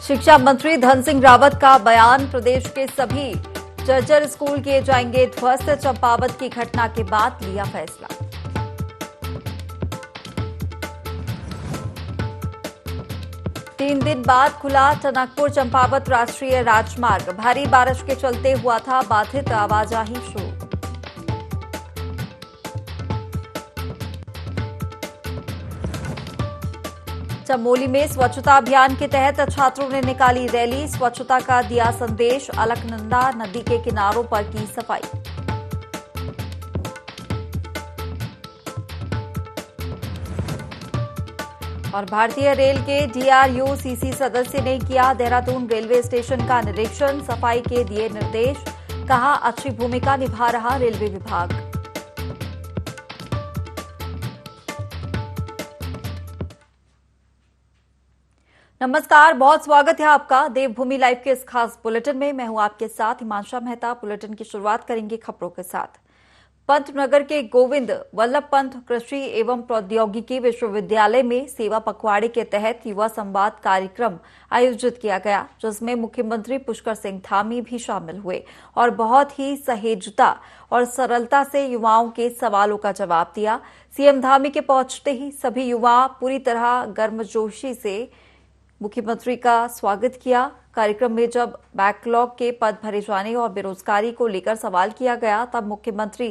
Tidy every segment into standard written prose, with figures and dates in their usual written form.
शिक्षा मंत्री धन सिंह रावत का बयान, प्रदेश के सभी जर्जर स्कूल किए जाएंगे ध्वस्त, चंपावत की घटना के बाद लिया फैसला। तीन दिन बाद खुला टनकपुर चंपावत राष्ट्रीय राजमार्ग, भारी बारिश के चलते हुआ था बाधित, आवाजाही शुरू। चमोली में स्वच्छता अभियान के तहत छात्रों ने निकाली रैली, स्वच्छता का दिया संदेश, अलकनंदा नदी के किनारों पर की सफाई। और भारतीय रेल के DRUCC सदस्य ने किया देहरादून रेलवे स्टेशन का निरीक्षण, सफाई के दिए निर्देश, कहा अच्छी भूमिका निभा रहा रेलवे विभाग। नमस्कार, बहुत स्वागत है आपका देवभूमि लाइव के इस खास बुलेटिन में। मैं हूं आपके साथ हिमांशा मेहता। बुलेटिन की शुरुआत करेंगे खबरों के साथ। पंतनगर के गोविंद वल्लभ पंत कृषि एवं प्रौद्योगिकी विश्वविद्यालय में सेवा पखवाड़े के तहत युवा संवाद कार्यक्रम आयोजित किया गया, जिसमें मुख्यमंत्री पुष्कर सिंह धामी भी शामिल हुए और बहुत ही सहेजता और सरलता से युवाओं के सवालों का जवाब दिया। सीएम धामी के पहुंचते ही सभी युवा पूरी तरह गर्मजोशी से मुख्यमंत्री का स्वागत किया। कार्यक्रम में जब बैकलॉग के पद भरे जाने और बेरोजगारी को लेकर सवाल किया गया, तब मुख्यमंत्री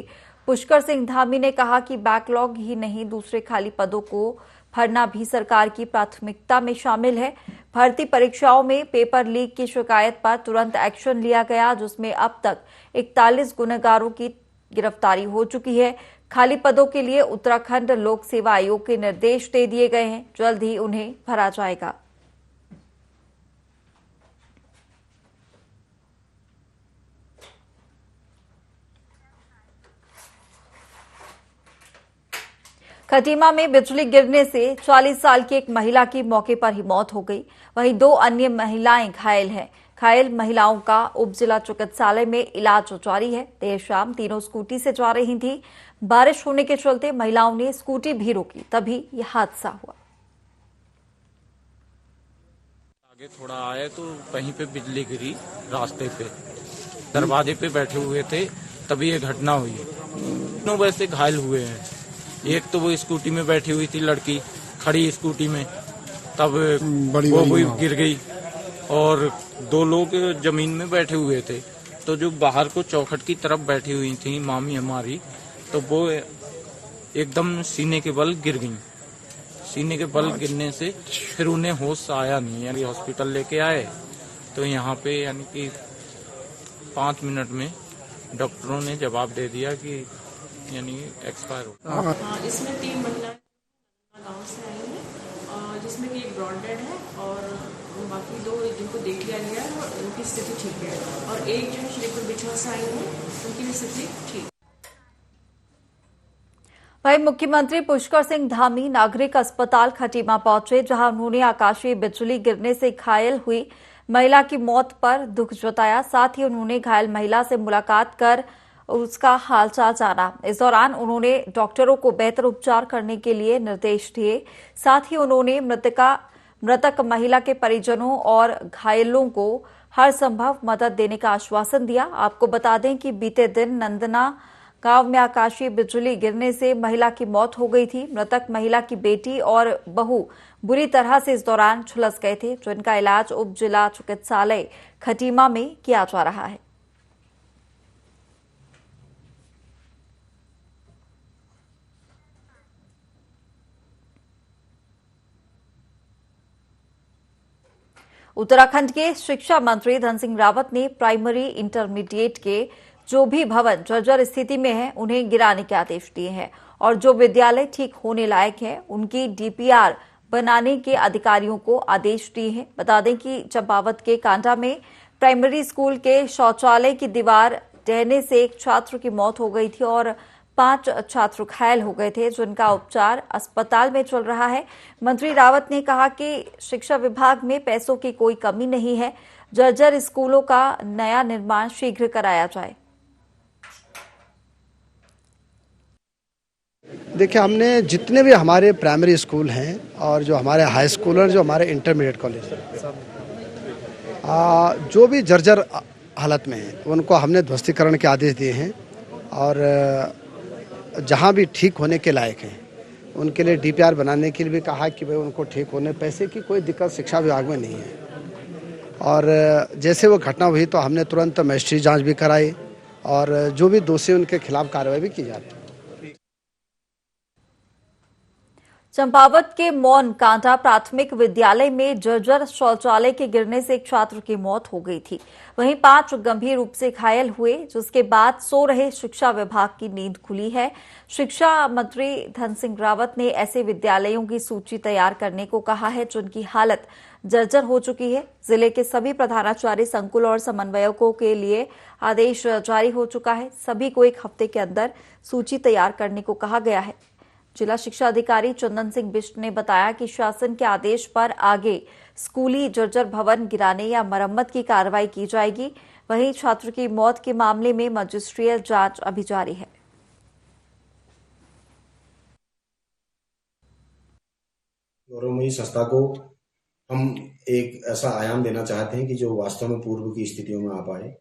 पुष्कर सिंह धामी ने कहा कि बैकलॉग ही नहीं, दूसरे खाली पदों को भरना भी सरकार की प्राथमिकता में शामिल है। भर्ती परीक्षाओं में पेपर लीक की शिकायत पर तुरंत एक्शन लिया गया, जिसमें अब तक 41 गुनहगारों की गिरफ्तारी हो चुकी है। खाली पदों के लिए उत्तराखंड लोक सेवा आयोग के निर्देश दे दिए गए हैं, जल्द ही उन्हें भरा जाएगा। खटीमा में बिजली गिरने से 40 साल की एक महिला की मौके पर ही मौत हो गई, वहीं 2 अन्य महिलाएं घायल हैं। घायल महिलाओं का उप जिला चिकित्सालय में इलाज जारी है। देर शाम तीनों स्कूटी से जा रही थी। बारिश होने के चलते महिलाओं ने स्कूटी भी रोकी, तभी यह हादसा हुआ। आगे थोड़ा आए तो वहीं पे बिजली गिरी, रास्ते पे दरवाजे पे बैठे हुए थे, तभी ये घटना हुई। दोनों वैसे घायल हुए हैं। एक तो वो स्कूटी में बैठी हुई थी लड़की, खड़ी स्कूटी में, तब वो गिर गई, और 2 लोग जमीन में बैठे हुए थे। तो जो बाहर को चौखट की तरफ बैठी हुई थी मामी हमारी, तो वो एकदम सीने के बल गिर गई। सीने के बल गिरने से फिर उन्हें होश आया नहीं, यानी हॉस्पिटल लेके आए तो यहाँ पे यानी कि 5 मिनट में डॉक्टरों ने जवाब दे दिया कि यानी एक्सपायर हो। इसमें 3 महिलाएं गांव से आई हैं, जिसमें कि एक ब्रॉड डेड है और बाकी 2 जिनको देख लिया गया है और उनकी स्थिति ठीक है, और एक जो श्रीपुर बिछवा से आई है उनकी भी स्थिति ठीक। वहीं मुख्यमंत्री पुष्कर सिंह धामी नागरिक अस्पताल खटीमा पहुंचे, जहां उन्होंने आकाशीय बिजली गिरने से घायल हुई महिला की मौत पर दुख जताया। साथ ही उन्होंने घायल महिला से मुलाकात कर उसका हालचाल जाना। इस दौरान उन्होंने डॉक्टरों को बेहतर उपचार करने के लिए निर्देश दिए। साथ ही उन्होंने मृतक महिला के परिजनों और घायलों को हर संभव मदद देने का आश्वासन दिया। आपको बता दें कि बीते दिन नंदना गांव में आकाशीय बिजली गिरने से महिला की मौत हो गई थी। मृतक महिला की बेटी और बहू बुरी तरह से इस दौरान झुलस गए थे, जिनका इलाज उप जिला चिकित्सालय खटीमा में किया जा रहा है। उत्तराखंड के शिक्षा मंत्री धन सिंह रावत ने प्राइमरी इंटरमीडिएट के जो भी भवन जर्जर स्थिति में हैं, उन्हें गिराने के आदेश दिए हैं और जो विद्यालय ठीक होने लायक हैं, उनकी DPR बनाने के अधिकारियों को आदेश दिए हैं। बता दें कि चंपावत के कांडा में प्राइमरी स्कूल के शौचालय की दीवार ढहने से एक छात्र की मौत हो गई थी और 5 छात्र घायल हो गए थे, जिनका उपचार अस्पताल में चल रहा है। मंत्री रावत ने कहा कि शिक्षा विभाग में पैसों की कोई कमी नहीं है, जर्जर स्कूलों का नया निर्माण शीघ्र कराया जाए। देखिए, हमने जितने भी हमारे प्राइमरी स्कूल हैं और जो हमारे हाई स्कूल और जो हमारे इंटरमीडिएट कॉलेज हैं, जो भी जर्जर हालत में हैं उनको हमने ध्वस्तीकरण के आदेश दिए हैं और जहां भी ठीक होने के लायक हैं उनके लिए डीपीआर बनाने के लिए भी कहा कि भाई उनको ठीक होने, पैसे की कोई दिक्कत शिक्षा विभाग में नहीं है। और जैसे वो घटना हुई तो हमने तुरंत मजिस्ट्रेट जांच भी कराई और जो भी दोषी उनके खिलाफ कार्रवाई भी की जाती है। चंपावत के मौन कांटा प्राथमिक विद्यालय में जर्जर शौचालय के गिरने से एक छात्र की मौत हो गई थी। वहीं 5 गंभीर रूप से घायल हुए, जिसके बाद सो रहे शिक्षा विभाग की नींद खुली है। शिक्षा मंत्री धन सिंह रावत ने ऐसे विद्यालयों की सूची तैयार करने को कहा है जिनकी हालत जर्जर हो चुकी है। जिले के सभी प्रधानाचार्य, संकुल और समन्वयकों के लिए आदेश जारी हो चुका है। सभी को 1 हफ्ते के अंदर सूची तैयार करने को कहा गया है। जिला शिक्षा अधिकारी चंदन सिंह बिष्ट ने बताया कि शासन के आदेश पर आगे स्कूली जर्जर भवन गिराने या मरम्मत की कार्रवाई की जाएगी। वहीं छात्र की मौत के मामले में मजिस्ट्रियल जांच अभी जारी है। गौरवमयी संस्था को हम एक ऐसा आयाम देना चाहते हैं कि जो वास्तव में पूर्व की स्थितियों में आ पाए।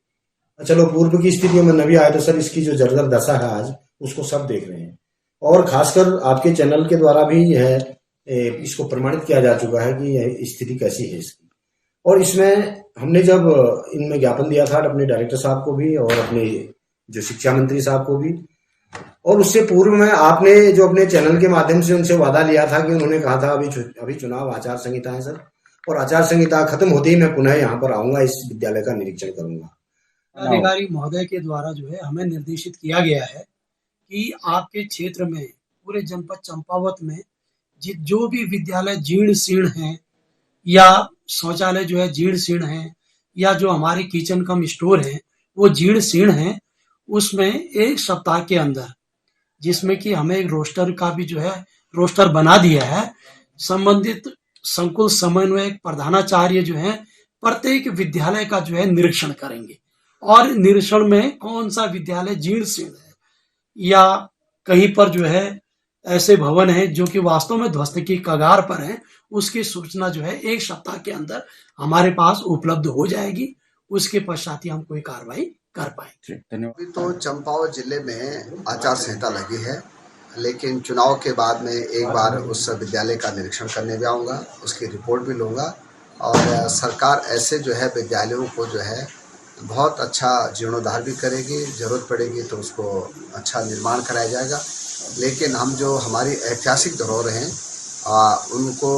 चलो पूर्व की स्थितियों में न भी आए तो सर इसकी जो जर्जर दशा है आज उसको सब देख रहे हैं और खासकर आपके चैनल के द्वारा भी इसको प्रमाणित किया जा चुका है कि यह स्थिति कैसी है इसकी। और इसमें हमने जब इनमें ज्ञापन दिया था अपने डायरेक्टर साहब को भी और अपने जो शिक्षा मंत्री साहब को भी, और उससे पूर्व में आपने जो अपने चैनल के माध्यम से उनसे वादा लिया था कि उन्होंने कहा था अभी चुनाव आचार संहिता है सर, और आचार संहिता खत्म होते ही मैं पुनः यहाँ पर आऊंगा, इस विद्यालय का निरीक्षण करूंगा। अधिकारी महोदय के द्वारा जो है हमें निर्देशित किया गया है कि आपके क्षेत्र में पूरे जनपद चंपावत में जो भी विद्यालय जीर्ण शीर्ण हैं या शौचालय जो है जीर्ण शीर्ण है या जो हमारे किचन कम स्टोर है वो जीर्ण शीर्ण है, उसमें 1 सप्ताह के अंदर, जिसमें कि हमें एक रोस्टर का भी जो है रोस्टर बना दिया है, संबंधित संकुल समन्वयक प्रधानाचार्य जो है प्रत्येक विद्यालय का जो है निरीक्षण करेंगे और निरीक्षण में कौन सा विद्यालय जीर्ण शीर्ण है या कहीं पर जो है ऐसे भवन है जो कि वास्तव में ध्वस्त की कगार पर है, उसकी सूचना जो है 1 सप्ताह के अंदर हमारे पास उपलब्ध हो जाएगी। उसके पश्चात ही हम कोई कार्रवाई कर पाएंगे। धन्यवाद। तो चंपावत जिले में आचार संहिता लगी है, लेकिन चुनाव के बाद में एक बार उस विद्यालय का निरीक्षण करने भी आऊँगा, उसकी रिपोर्ट भी लूँगा और सरकार ऐसे जो है विद्यालयों को जो है बहुत अच्छा जीर्णोद्धार भी करेगी, ज़रूरत पड़ेगी तो उसको अच्छा निर्माण कराया जाएगा। लेकिन हम जो हमारी ऐतिहासिक धरोहर हैं उनको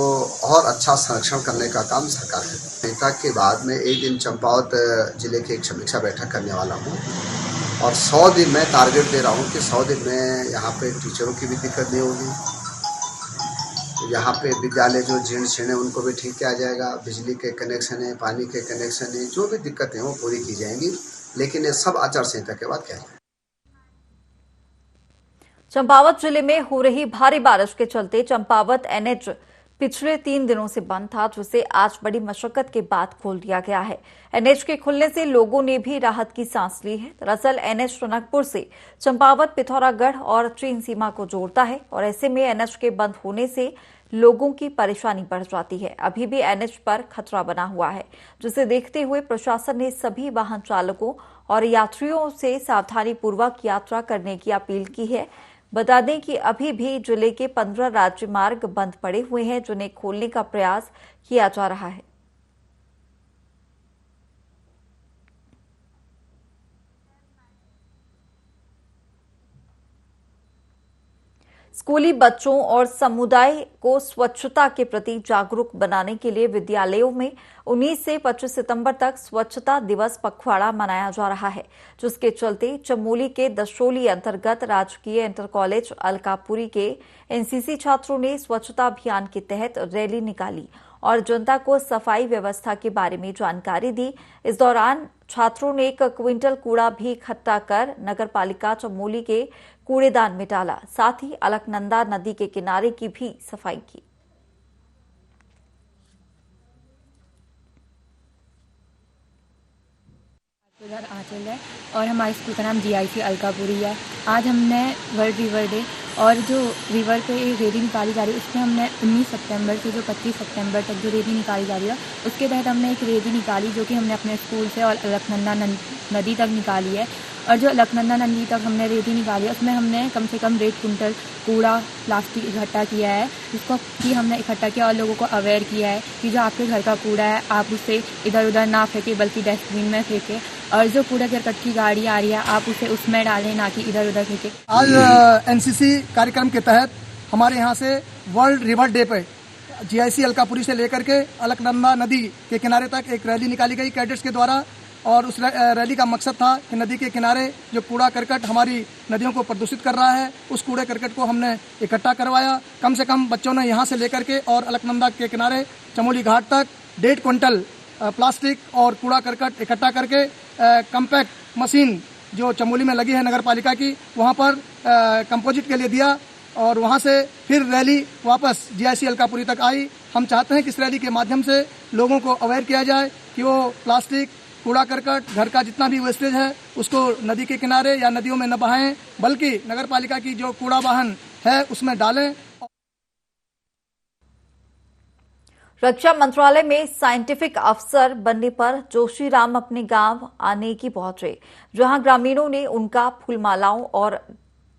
और अच्छा संरक्षण करने का काम सरकार है। संहिता के बाद में एक दिन चंपावत जिले की एक समीक्षा बैठक करने वाला हूँ और 100 दिन मैं टारगेट दे रहा हूँ कि 100 दिन में यहाँ पे टीचरों की भी दिक्कत नहीं होगी, यहाँ पे विद्यालय जो जीर्ण शीर्ण है उनको भी ठीक किया जाएगा, बिजली के कनेक्शन है, पानी के कनेक्शन है, जो भी दिक्कतें हैं वो पूरी की जाएंगी, लेकिन ये सब आचार संहिता के बाद क्या है। चंपावत जिले में हो रही भारी बारिश के चलते चंपावत एनएच पिछले 3 दिनों से बंद था, जिसे आज बड़ी मशक्कत के बाद खोल दिया गया है। एनएच के खुलने से लोगों ने भी राहत की सांस ली है। दरअसल एनएच टनकपुर से चंपावत, पिथौरागढ़ और चीन सीमा को जोड़ता है और ऐसे में एनएच के बंद होने से लोगों की परेशानी बढ़ जाती है। अभी भी एनएच पर खतरा बना हुआ है, जिसे देखते हुए प्रशासन ने सभी वाहन चालकों और यात्रियों से सावधानी पूर्वक यात्रा करने की अपील की है। बता दें कि अभी भी जिले के 15 राज्य मार्ग बंद पड़े हुए हैं, जिन्हें खोलने का प्रयास किया जा रहा है। स्कूली बच्चों और समुदाय को स्वच्छता के प्रति जागरूक बनाने के लिए विद्यालयों में 19 से 25 सितंबर तक स्वच्छता दिवस पखवाड़ा मनाया जा रहा है, जिसके चलते चमोली के दशोली अंतर्गत राजकीय इंटर कॉलेज अलकापुरी के एनसीसी छात्रों ने स्वच्छता अभियान के तहत रैली निकाली और जनता को सफाई व्यवस्था के बारे में जानकारी दी। इस दौरान छात्रों ने 1 क्विंटल कूड़ा भी इकट्ठा कर नगर पालिका चमोली के कूड़ेदान में डाला। साथ ही अलकनंदा नदी के किनारे की भी सफाई की। आंचल है और हमारे स्कूल का नाम जीआईसी अलकापुरी है। आज हमने वर्ल्ड रिवर डे और जो रिवर पे रेती निकाली जा रही है उसमें हमने 19 सितंबर से जो 25 सितंबर तक जो रेती निकाली जा रही है उसके तहत हमने एक रेती निकाली जो कि हमने अपने स्कूल से और अलकनंदा नदी तक निकाली है। और जो अलकनंदा नदी तक हमने रेती निकाली है उसमें हमने कम से कम 1.5 कुंटल कूड़ा प्लास्टिक इकट्ठा किया है, जिसको कि हमने इकट्ठा किया और लोगों को अवेयर किया है कि जो आपके घर का कूड़ा है आप उसे इधर उधर ना फेंके बल्कि डस्टबिन में फेंके, और जो कूड़ा करकट की गाड़ी आ रही है आप उसे उसमें डालें ना कि इधर उधर फेंके। आज एनसीसी कार्यक्रम के तहत हमारे यहाँ से वर्ल्ड रिवर डे पे जीआईसी अलकापुरी से लेकर के अलकनंदा नदी के किनारे तक एक रैली निकाली गई कैडेट्स के द्वारा, और उस रैली का मकसद था कि नदी के किनारे जो कूड़ा करकट हमारी नदियों को प्रदूषित कर रहा है उस कूड़े करकट को हमने इकट्ठा करवाया। कम से कम बच्चों ने यहाँ से लेकर के और अलकनंदा के किनारे चमोली घाट तक 1.5 कुंटल प्लास्टिक और कूड़ा करकट इकट्ठा करके कम्पैक्ट मशीन जो चमोली में लगी है नगर पालिका की वहाँ पर कंपोजिट के लिए दिया, और वहाँ से फिर रैली वापस जीआईसी अलकापुरी तक आई। हम चाहते हैं कि इस रैली के माध्यम से लोगों को अवेयर किया जाए कि वो प्लास्टिक कूड़ा करकट घर का जितना भी वेस्टेज है उसको नदी के किनारे या नदियों में न बहाएं, बल्कि नगर पालिका की जो कूड़ा वाहन है उसमें डालें। रक्षा मंत्रालय में साइंटिफिक अफसर बनने पर जोशीराम अपने गांव आने की पहुंचे, जहां ग्रामीणों ने उनका फूलमालाओं और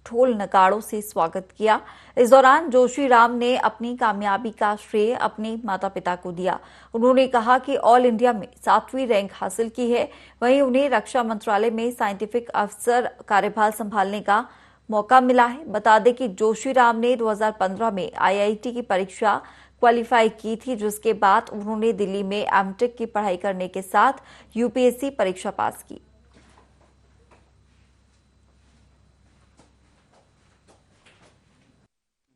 ढोल नगाड़ों से स्वागत किया। इस दौरान जोशीराम ने अपनी कामयाबी का श्रेय अपने माता पिता को दिया। उन्होंने कहा कि ऑल इंडिया में 7वीं रैंक हासिल की है। वहीं उन्हें रक्षा मंत्रालय में साइंटिफिक अफसर कार्यभार संभालने का मौका मिला है। बता दें कि जोशीराम ने 2015 में आईआईटी की परीक्षा क्वालिफाई की थी, जिसके बाद उन्होंने दिल्ली में एमटेक की पढ़ाई करने के साथ यूपीएससी परीक्षा पास की।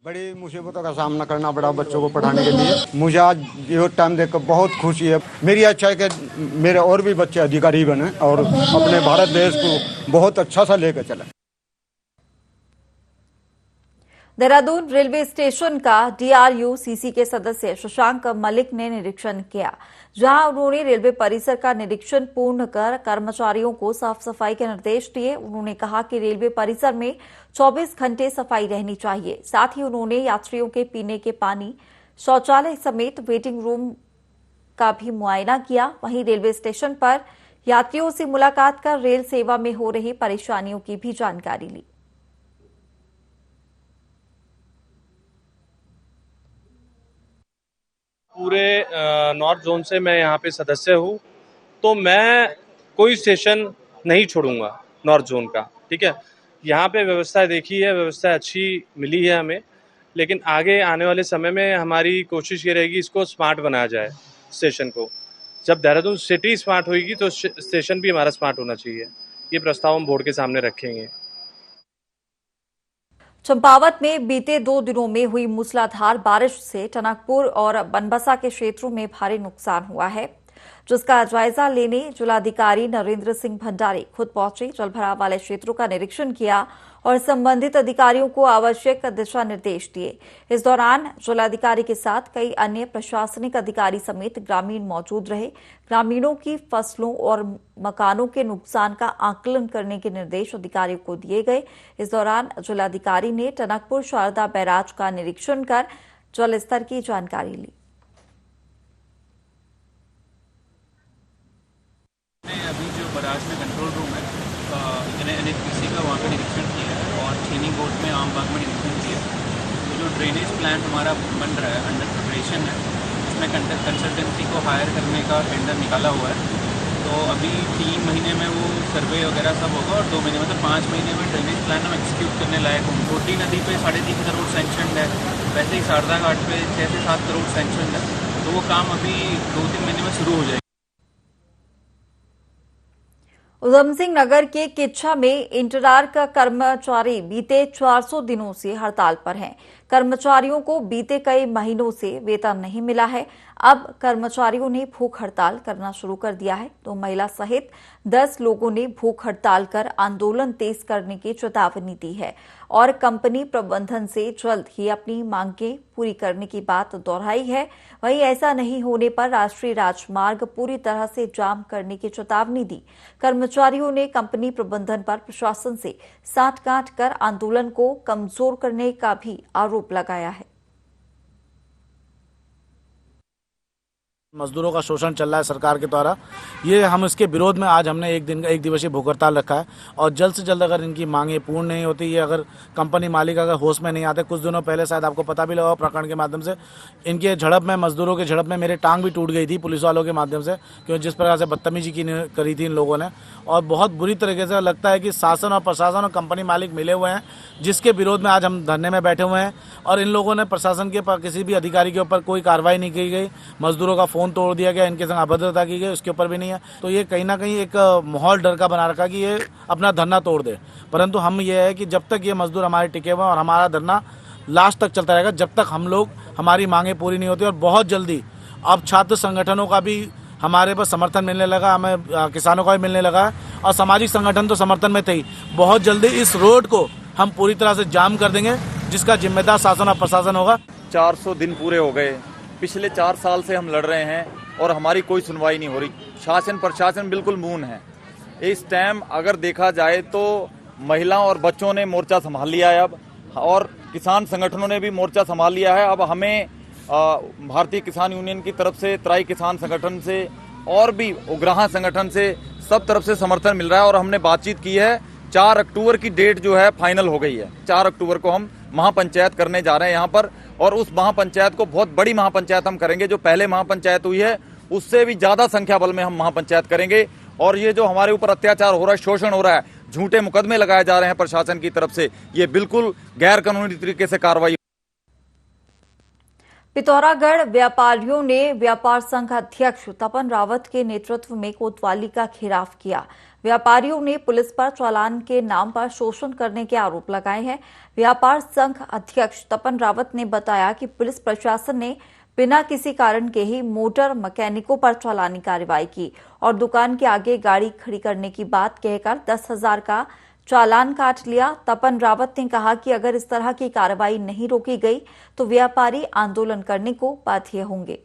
बड़ी मुसीबतों का सामना करना पड़ा बच्चों को पढ़ाने के लिए। मुझे आज ये टाइम देखकर बहुत खुशी है। मेरी अच्छा है कि मेरे और भी बच्चे अधिकारी बने और अपने भारत देश को बहुत अच्छा सा लेकर चले। देहरादून रेलवे स्टेशन का डीआरयू-सीसी के सदस्य शशांक मलिक ने निरीक्षण किया, जहां उन्होंने रेलवे परिसर का निरीक्षण पूर्ण कर कर्मचारियों को साफ सफाई के निर्देश दिए। उन्होंने कहा कि रेलवे परिसर में 24 घंटे सफाई रहनी चाहिए। साथ ही उन्होंने यात्रियों के पीने के पानी, शौचालय समेत वेटिंग रूम का भी मुआयना किया। वहीं रेलवे स्टेशन पर यात्रियों से मुलाकात कर रेल सेवा में हो रही परेशानियों की भी जानकारी ली। पूरे नॉर्थ जोन से मैं यहाँ पे सदस्य हूँ, तो मैं कोई स्टेशन नहीं छोड़ूंगा नॉर्थ जोन का। ठीक है, यहाँ पे व्यवस्था देखी है, व्यवस्था अच्छी मिली है हमें, लेकिन आगे आने वाले समय में हमारी कोशिश ये रहेगी इसको स्मार्ट बनाया जाए स्टेशन को। जब देहरादून सिटी स्मार्ट होगी तो स्टेशन भी हमारा स्मार्ट होना चाहिए। ये प्रस्ताव हम बोर्ड के सामने रखेंगे। चंपावत में बीते 2 दिनों में हुई मूसलाधार बारिश से टनकपुर और बनबसा के क्षेत्रों में भारी नुकसान हुआ है, जिसका जायजा लेने जिलाधिकारी नरेंद्र सिंह भंडारी खुद पहुंचे, जलभराव वाले क्षेत्रों का निरीक्षण किया और संबंधित अधिकारियों को आवश्यक दिशा निर्देश दिए। इस दौरान जिलाधिकारी के साथ कई अन्य प्रशासनिक अधिकारी समेत ग्रामीण मौजूद रहे। ग्रामीणों की फसलों और मकानों के नुकसान का आकलन करने के निर्देश अधिकारियों को दिए गए। इस दौरान जिलाधिकारी ने टनकपुर शारदा बैराज का निरीक्षण कर जल स्तर की जानकारी ली। अभी जो बराज में कंट्रोल रूम है NHPC का वहाँ पे निरीक्षण किया है और चीनी गोट में आम बाग में निरीक्षण किया है। तो जो ड्रेनेज प्लान हमारा बन रहा है, अंडर प्रिपरेशन है, उसमें कंसल्टेंसी को हायर करने का टेंडर निकाला हुआ है। तो अभी 3 महीने में वो सर्वे वगैरह सब होगा और 2 महीने मतलब 5 महीने में ड्रेनेज प्लान हम एक्सिक्यूट करने लायक होंगे। छोटी नदी पे 3.5 करोड़ सैंक्शन है, वैसे ही शारदा घाट पे 6 से 7 करोड़ सैंक्शन है। तो वो काम अभी 2-3 महीने में शुरू हो जाएगा। उधम सिंह नगर के किच्छा में इंटरार का कर्मचारी बीते 400 दिनों से हड़ताल पर हैं। कर्मचारियों को बीते कई महीनों से वेतन नहीं मिला है। अब कर्मचारियों ने भूख हड़ताल करना शुरू कर दिया है। तो महिला सहित 10 लोगों ने भूख हड़ताल कर आंदोलन तेज करने की चेतावनी दी है और कंपनी प्रबंधन से जल्द ही अपनी मांगें पूरी करने की बात दोहराई है। वहीं ऐसा नहीं होने पर राष्ट्रीय राजमार्ग पूरी तरह से जाम करने की चेतावनी दी। कर्मचारियों ने कंपनी प्रबंधन पर प्रशासन से सांठ-गांठ कर आंदोलन को कमजोर करने का भी आरोप लगाया है। मजदूरों का शोषण चल रहा है सरकार के द्वारा। ये हम इसके विरोध में आज हमने एक दिवसीय भूख हड़ताल रखा है और जल्द से जल्द अगर इनकी मांगे पूर्ण नहीं होती, ये अगर कंपनी मालिक अगर होश में नहीं आते, कुछ दिनों पहले शायद आपको पता भी लगा प्रकरण के माध्यम से इनके झड़प में, मजदूरों के झड़प में मेरी टांग भी टूट गई थी पुलिस वालों के माध्यम से, क्योंकि जिस प्रकार से बदतमीजी करी थी इन लोगों ने। और बहुत बुरी तरीके से लगता है कि शासन और प्रशासन और कंपनी मालिक मिले हुए हैं, जिसके विरोध में आज हम धरने में बैठे हुए हैं। और इन लोगों ने प्रशासन के किसी भी अधिकारी के ऊपर कोई कार्रवाई नहीं की गई, मजदूरों का फोन तोड़ दिया गया, इनके संग अभद्रता की गई, उसके ऊपर भी नहीं है। तो ये कहीं ना कहीं एक माहौल डर का बना रखा कि ये अपना धरना तोड़ दे। परंतु हम ये है कि जब तक ये मजदूर हमारे टिके हुए और हमारा धरना लास्ट तक चलता रहेगा, जब तक हम लोग हमारी मांगे पूरी नहीं होती। और बहुत जल्दी अब छात्र संगठनों का भी हमारे पास समर्थन मिलने लगा, हमें किसानों का भी मिलने लगा है और सामाजिक संगठन तो समर्थन में थे ही। बहुत जल्दी इस रोड को हम पूरी तरह से जाम कर देंगे, जिसका जिम्मेदार शासन और प्रशासन होगा। 400 दिन पूरे हो गए, पिछले 4 साल से हम लड़ रहे हैं और हमारी कोई सुनवाई नहीं हो रही। शासन प्रशासन बिल्कुल मौन है। इस टाइम अगर देखा जाए तो महिलाओं और बच्चों ने मोर्चा संभाल लिया है अब, और किसान संगठनों ने भी मोर्चा संभाल लिया है। अब हमें भारतीय किसान यूनियन की तरफ से, त्राई किसान संगठन से और भी उग्राहा संगठन से सब तरफ से समर्थन मिल रहा है। और हमने बातचीत की है, 4 अक्टूबर की डेट जो है फाइनल हो गई है। 4 अक्टूबर को हम महापंचायत करने जा रहे हैं यहाँ पर, और उस महापंचायत को बहुत बड़ी महापंचायत हम करेंगे। जो पहले महापंचायत हुई है उससे भी ज्यादा संख्या बल में हम महापंचायत करेंगे। और ये जो हमारे ऊपर अत्याचार हो रहा है, शोषण हो रहा है, झूठे मुकदमे लगाए जा रहे हैं प्रशासन की तरफ से, ये बिल्कुल गैर कानूनी तरीके से कार्रवाई। पिथौरागढ़ व्यापारियों ने व्यापार संघ अध्यक्ष तपन रावत के नेतृत्व में कोतवाली का घेराव किया। व्यापारियों ने पुलिस पर चालान के नाम पर शोषण करने के आरोप लगाए हैं। व्यापार संघ अध्यक्ष तपन रावत ने बताया कि पुलिस प्रशासन ने बिना किसी कारण के ही मोटर मैकेनिकों पर चालानी कार्रवाई की और दुकान के आगे गाड़ी खड़ी करने की बात कहकर 10,000 का चालान काट लिया। तपन रावत ने कहा कि अगर इस तरह की कार्रवाई नहीं रोकी गई तो व्यापारी आंदोलन करने को बाध्य होंगे।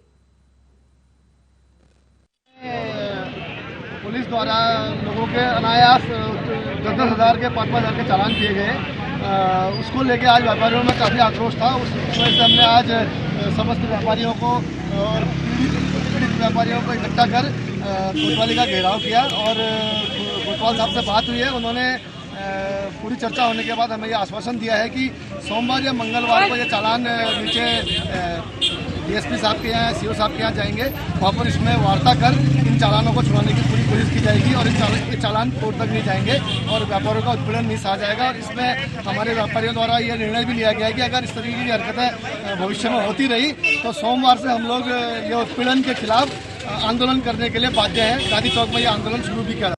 पुलिस द्वारा लोगों के अनायास 10,000 के 5,000 के चालान किए गए, उसको लेके आज व्यापारियों में काफ़ी आक्रोश था। उस वजह से हमने आज समस्त व्यापारियों को और पीड़ित व्यापारियों को इकट्ठा कर कोतवाली का घेराव किया। और कोतवाल साहब से बात हुई है, उन्होंने पूरी चर्चा होने के बाद हमें ये आश्वासन दिया है कि सोमवार या मंगलवार को ये चालान नीचे डीएसपी साहब के यहाँ, सीओ साहब के यहाँ जाएंगे, वहाँ पर इसमें वार्ता कर इन चालानों को छुड़ाने की पूरी कोशिश की जाएगी और ये चालान कोर्ट तक नहीं जाएंगे और व्यापारियों का उत्पीड़न नहीं सहा जाएगा। और इसमें हमारे व्यापारियों द्वारा ये निर्णय भी लिया गया है कि अगर इस तरीके की हरकतें भविष्य में होती रही तो सोमवार से हम लोग ये उत्पीड़न के खिलाफ आंदोलन करने के लिए बाध्य हैं। गांधी चौक में ये आंदोलन शुरू भी किया।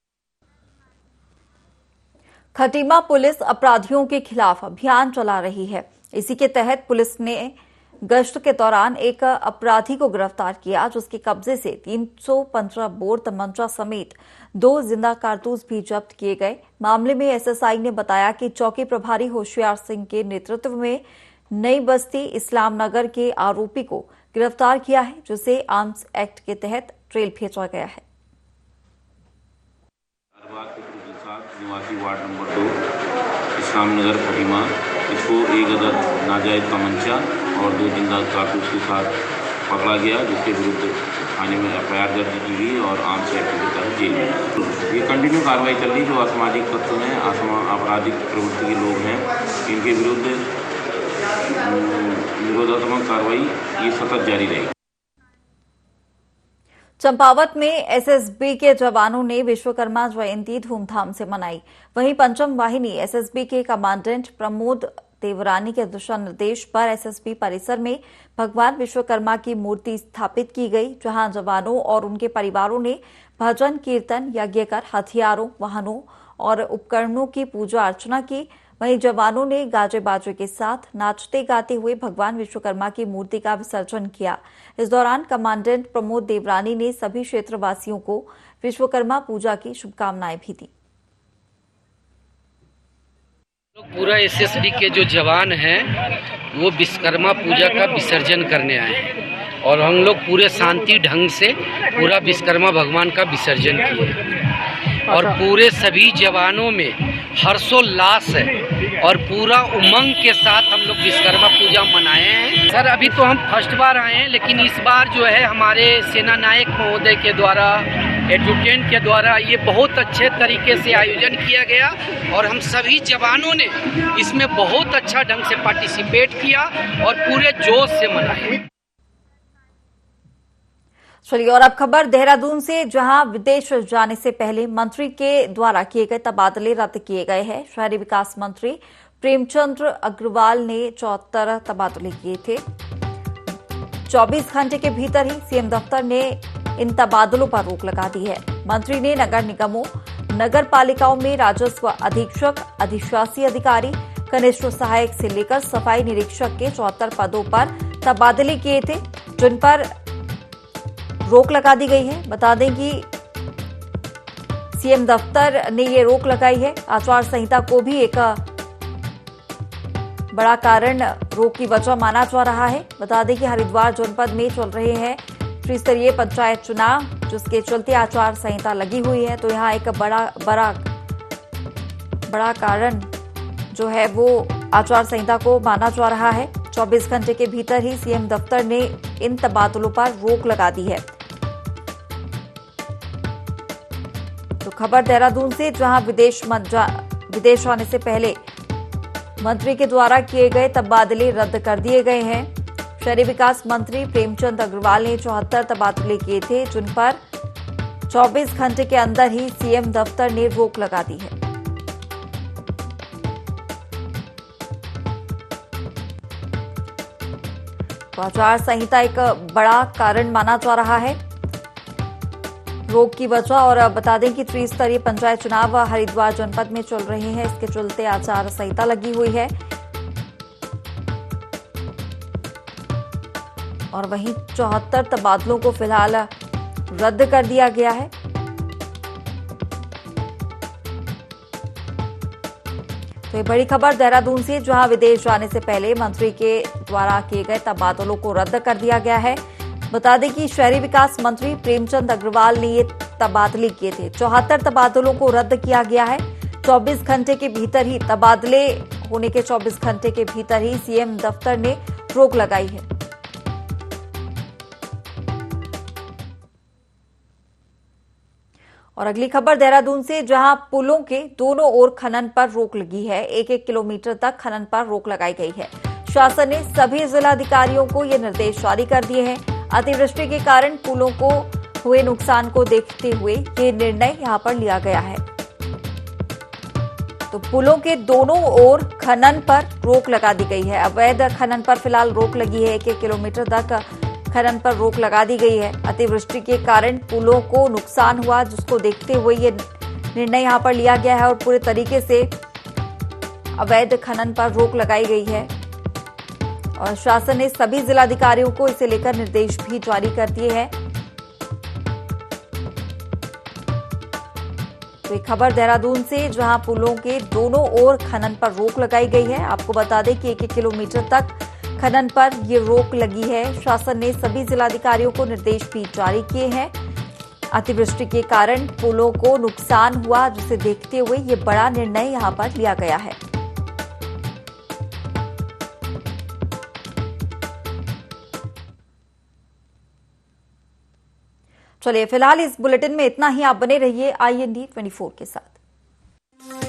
खटीमा पुलिस अपराधियों के खिलाफ अभियान चला रही है। इसी के तहत पुलिस ने गश्त के दौरान एक अपराधी को गिरफ्तार किया, जिसके कब्जे से 315 बोर तमंचा समेत 2 जिंदा कारतूस भी जब्त किए गए। मामले में एसएसआई ने बताया कि चौकी प्रभारी होशियार सिंह के नेतृत्व में नई बस्ती इस्लाम नगर के आरोपी को गिरफ्तार किया है, जिसे आर्म्स एक्ट के तहत जेल भेजा गया है। निवासी वार्ड नंबर 2 इस्लाम नगर खटीमा, इसको एक अदद नाजायज तमंचा और 2 जिंदा कारतूस के साथ पकड़ा गया, जिसके विरुद्ध थाने में एफआईआर दर्ज की गई और आर्म्स एक्ट के तहत जेल में। ये कंटिन्यू कार्रवाई चल रही। जो असामाजिक तत्व हैं, आपराधिक प्रवृत्ति के लोग हैं, इनके विरुद्ध निरोधात्मक कार्रवाई ये सतत जारी रहेगी। चंपावत में एसएसबी के जवानों ने विश्वकर्मा जयंती धूमधाम से मनाई। वहीं पंचम वाहिनी एसएसबी के कमांडेंट प्रमोद देवरानी के दिशा निर्देश पर एसएसबी परिसर में भगवान विश्वकर्मा की मूर्ति स्थापित की गई, जहां जवानों और उनके परिवारों ने भजन कीर्तन यज्ञ कर हथियारों, वाहनों और उपकरणों की पूजा अर्चना की। वहीं जवानों ने गाजे बाजे के साथ नाचते गाते हुए भगवान विश्वकर्मा की मूर्ति का विसर्जन किया। इस दौरान कमांडेंट प्रमोद देवरानी ने सभी क्षेत्रवासियों को विश्वकर्मा पूजा की शुभकामनाएं भी दी। पूरा एसएसबी के जो जवान हैं वो विश्वकर्मा पूजा का विसर्जन करने आए हैं और हम लोग पूरे शांति ढंग से पूरा विश्वकर्मा भगवान का विसर्जन किए और पूरे सभी जवानों में हर्षोल्लास है और पूरा उमंग के साथ हम लोग विश्वकर्मा पूजा मनाए हैं। सर अभी तो हम फर्स्ट बार आए हैं, लेकिन इस बार जो है हमारे सेना नायक महोदय के द्वारा, एडजुटेंट के द्वारा ये बहुत अच्छे तरीके से आयोजन किया गया और हम सभी जवानों ने इसमें बहुत अच्छा ढंग से पार्टिसिपेट किया और पूरे जोश से मनाए। चलिए और अब खबर देहरादून से, जहां विदेश जाने से पहले मंत्री के द्वारा किए गए तबादले रद्द किए गए हैं। शहरी विकास मंत्री प्रेमचंद अग्रवाल ने 74 तबादले किए थे। 24 घंटे के भीतर ही सीएम दफ्तर ने इन तबादलों पर रोक लगा दी है। मंत्री ने नगर निगमों, नगर पालिकाओं में राजस्व अधीक्षक, अधिशासी अधिकारी, कनिष्ठ सहायक से लेकर सफाई निरीक्षक के 74 पदों पर तबादले किए थे, जिन पर रोक लगा दी गई है। बता दें कि सीएम दफ्तर ने ये रोक लगाई है। आचार संहिता को भी एक बड़ा कारण रोक की वजह माना जा रहा है। बता दें कि हरिद्वार जनपद में चल रहे हैं त्रिस्तरीय पंचायत चुनाव, जिसके चलते आचार संहिता लगी हुई है। तो यहाँ एक बड़ा कारण जो है वो आचार संहिता को माना जा रहा है। 24 घंटे के भीतर ही सीएम दफ्तर ने इन तबादलों पर रोक लगा दी है। तो खबर देहरादून से, जहां विदेश आने से पहले मंत्री के द्वारा किए गए तबादले रद्द कर दिए गए हैं। शहरी विकास मंत्री प्रेमचंद अग्रवाल ने 74 तबादले किए थे, जिन पर 24 घंटे के अंदर ही सीएम दफ्तर ने रोक लगा दी है। तो आचार संहिता एक बड़ा कारण माना जा रहा है रोक की वजह। और बता दें कि त्रिस्तरीय पंचायत चुनाव हरिद्वार जनपद में चल रहे हैं, इसके चलते आचार संहिता लगी हुई है। और वहीं 74 तबादलों को फिलहाल रद्द कर दिया गया है। तो ये बड़ी खबर देहरादून से, जहां विदेश जाने से पहले मंत्री के द्वारा किए गए तबादलों को रद्द कर दिया गया है। बता दें कि शहरी विकास मंत्री प्रेमचंद अग्रवाल ने ये तबादले किए थे। 74 तबादलों को रद्द किया गया है। 24 घंटे के भीतर ही तबादले होने के 24 घंटे के भीतर ही सीएम दफ्तर ने रोक लगाई है। और अगली खबर देहरादून से, जहां पुलों के दोनों ओर खनन पर रोक लगी है। 1-1 किलोमीटर तक खनन पर रोक लगाई गई है। शासन ने सभी जिलाधिकारियों को ये निर्देश जारी कर दिए हैं। अतिवृष्टि के कारण पुलों को हुए नुकसान को देखते हुए ये निर्णय यहां पर लिया गया है। तो पुलों के दोनों ओर खनन पर रोक लगा दी गई है। अवैध खनन पर फिलहाल रोक लगी है। 1-1 किलोमीटर तक खनन पर रोक लगा दी गई है। अतिवृष्टि के कारण पुलों को नुकसान हुआ, जिसको देखते हुए ये निर्णय यहां पर लिया गया है और पूरे तरीके से अवैध खनन पर रोक लगाई गई है। और शासन ने सभी जिलाधिकारियों को इसे लेकर निर्देश भी जारी कर दिए हैं। तो एक खबर देहरादून से, जहां पुलों के दोनों ओर खनन पर रोक लगाई गई है। आपको बता दें कि 1-1 किलोमीटर तक खनन पर ये रोक लगी है। शासन ने सभी जिलाधिकारियों को निर्देश भी जारी किए हैं। अतिवृष्टि के कारण पुलों को नुकसान हुआ, जिसे देखते हुए ये बड़ा निर्णय यहां पर लिया गया है। चलिए फिलहाल इस बुलेटिन में इतना ही। आप बने रहिए IND 24 के साथ।